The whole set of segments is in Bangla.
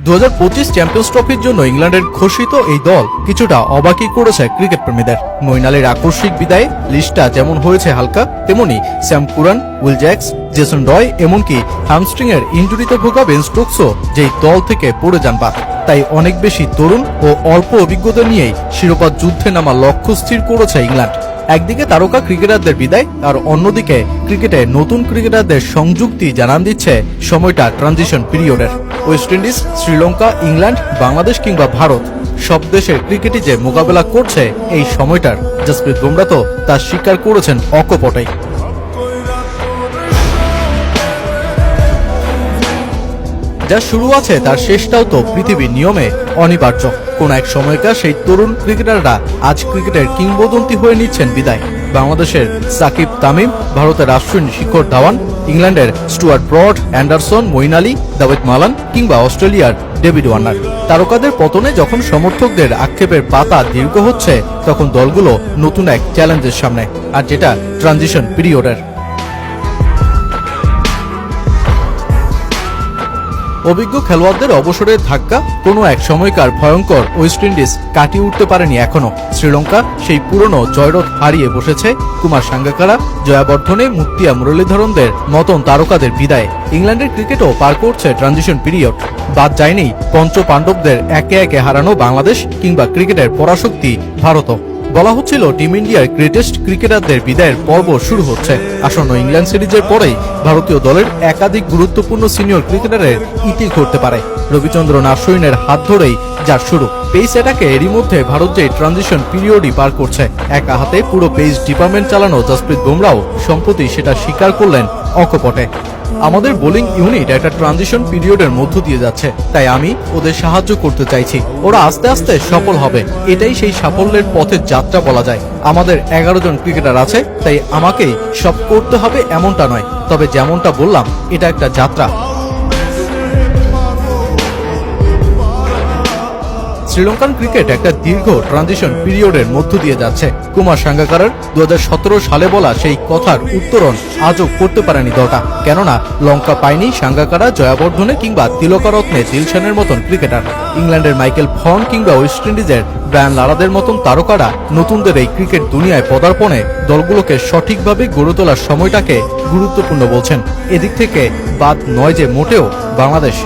2025 চ্যাম্পিয়ন্স ট্রফির জন্য ইংল্যান্ডের ঘোষিত এই দল কিছুটা অবাকই করেছে ক্রিকেট প্রেমীদের। মঈন আলীর আকস্মিক বিদায়ে লিস্টটা যেমন হয়েছে হালকা, তেমনি Sam Curran, Will Jacks, Jason Roy, এমনকি হ্যামস্ট্রিং এর ইনজুরিতে ভোগা বেন স্টোকসও যেই দল থেকে পড়ে যান বাদ। তাই অনেক বেশি তরুণ ও অল্প অভিজ্ঞতা নিয়েই শিরোপা যুদ্ধে নামা লক্ষ্য স্থির করেছে ইংল্যান্ড। একদিকে তারকা ক্রিকেটারদের বিদায়, আর অন্যদিকে ক্রিকেটে নতুন ক্রিকেটারদের সংযুক্তি জানান দিচ্ছে সময়টা ট্রানজিশন পিরিয়ডের। West Indies, Sri Lanka, England, Bangladesh কিংবা ভারত সব দেশের ক্রিকেটই যে মোকাবেলা করছে এই সময়টার, জসপ্রীত বুমরা তো তা স্বীকার করেছেন অকপটেই। যা শুরু আছে তার শেষটাও তো পৃথিবীর নিয়মে অনিবার্য। কোন এক সময়কার সেই তরুণ ক্রিকেটাররা আজ ক্রিকেটের কিংবদন্তি হয়ে নিচ্ছেন বিদায়। বাংলাদেশের সাকিব তামিম, ভারতের অশ্বিন শিখর ধাওয়ান, ইংল্যান্ডের Stuart Broad, Anderson, Moeen Ali, Dawid Malan কিংবা অস্ট্রেলিয়ার ডেভিড ওয়ার্নার। তারকাদের পতনে যখন সমর্থকদের আক্ষেপের পাতা দীর্ঘ হচ্ছে, তখন দলগুলো নতুন এক চ্যালেঞ্জের সামনে, আর যেটা ট্রানজিশন পিরিয়ডের। অভিজ্ঞ খেলোয়াড়দের অবসরের ধাক্কা কোনো এক সময়কার ভয়ঙ্কর ওয়েস্ট ইন্ডিজ কাটিয়ে উঠতে পারেনি এখনো। শ্রীলঙ্কা সেই পুরনো জয়রথ হারিয়ে বসেছে কুমার সাঙ্গাকারা, জয়াবর্ধনে, মুত্তিয়া মুরলীধরনদের মতন তারকাদের বিদায়ে। ইংল্যান্ডের ক্রিকেটও পার করছে ট্রানজিশন পিরিয়ড। বাদ যায়নি পঞ্চ পাণ্ডবদের একে একে হারানো বাংলাদেশ কিংবা ক্রিকেটের পরাশক্তি ভারতও। বলা হচ্ছিল টিম ইন্ডিয়ার গ্রেটেস্ট ক্রিকেটারদের বিদায়ের পর্ব শুরু হচ্ছে। আসন্ন ইংল্যান্ড সিরিজের পরেই ভারতীয় দলের একাধিক গুরুত্বপূর্ণ সিনিয়র ক্রিকেটারের ইতি ঘটতে পারে। রবিচন্দ্রন অশ্বিনের হাত ধরেই যার শুরু। পেস অ্যাটাকে এরই মধ্যে ভারত যে ট্রানজিশন পিরিয়ডই পার করছে, একা হাতে পুরো পেস ডিপার্টমেন্ট চালানো জসপ্রীত বুমরাও সম্প্রতি সেটা স্বীকার করলেন অকপটে। আমাদের বোলিং ইউনিট একটা ট্রানজিশন পিরিয়ডের মধ্য দিয়ে যাচ্ছে, তাই আমি ওদের সাহায্য করতে চাইছি। ওরা আস্তে আস্তে সফল হবে, এটাই সেই সাফল্যের পথের যাত্রা বলা যায়। আমাদের 11 জন ক্রিকেটার আছে, তাই আমাকেই সব করতে হবে এমনটা নয়, তবে যেমনটা বললাম এটা একটা যাত্রা। শ্রীলঙ্কান ক্রিকেট একটা দীর্ঘ ট্রানজিশন পিরিয়ডের মধ্য দিয়ে যাচ্ছে। কুমার সাঙ্গাকারার 2017 সালে বলা সেই কথার উত্তরণ আজও করতে পারেনি দলটা, কেননা লঙ্কা পায়নি সাঙ্গাকারা, জয়াবর্ধনে কিংবা তিলকারত্নে দিলশানের মতন ক্রিকেটার। ইংল্যান্ডের মাইকেল ভন কিংবা ওয়েস্ট ইন্ডিজের ব্রায়ান লারাদের মতন তারকারা নতুনদের এই ক্রিকেট দুনিয়ায় পদার্পণে দলগুলোকে সঠিকভাবে গড়ে তোলার সময়টাকে গুরুত্বপূর্ণ বলছেন। এদিক থেকে বাদ নয় যে মোটেও বাংলাদেশ।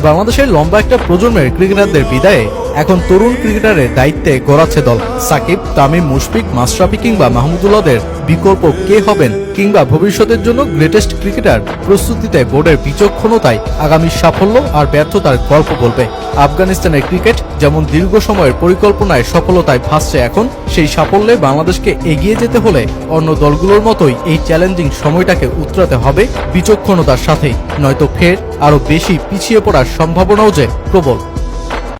বাংলাদেশের লম্বা একটা প্রজন্মের ক্রিকেটারদের বিদায়ে এখন তরুণ ক্রিকেটারের দায়িত্বে গড়াচ্ছে দল। সাকিব, তামিম, মুশফিক, মাশরাফি কিংবা মাহমুদুল্লাহদের বিকল্প কে হবেন, কিংবা ভবিষ্যতের জন্য গ্রেটেস্ট ক্রিকেটার প্রস্তুতিতে বোর্ডের বিচক্ষণতায় আগামী সাফল্য আর ব্যর্থতার গল্প বলবে। আফগানিস্তানের ক্রিকেট যেমন দীর্ঘ সময়ের পরিকল্পনায় সফলতায় ভাসছে এখন, সেই সাফল্যে বাংলাদেশকে এগিয়ে যেতে হলে অন্য দলগুলোর মতোই এই চ্যালেঞ্জিং সময়টাকে উতরাতে হবে বিচক্ষণতার সাথেই, নয়তো ফের আরো বেশি পিছিয়ে পড়ার সম্ভাবনাও যে প্রবল।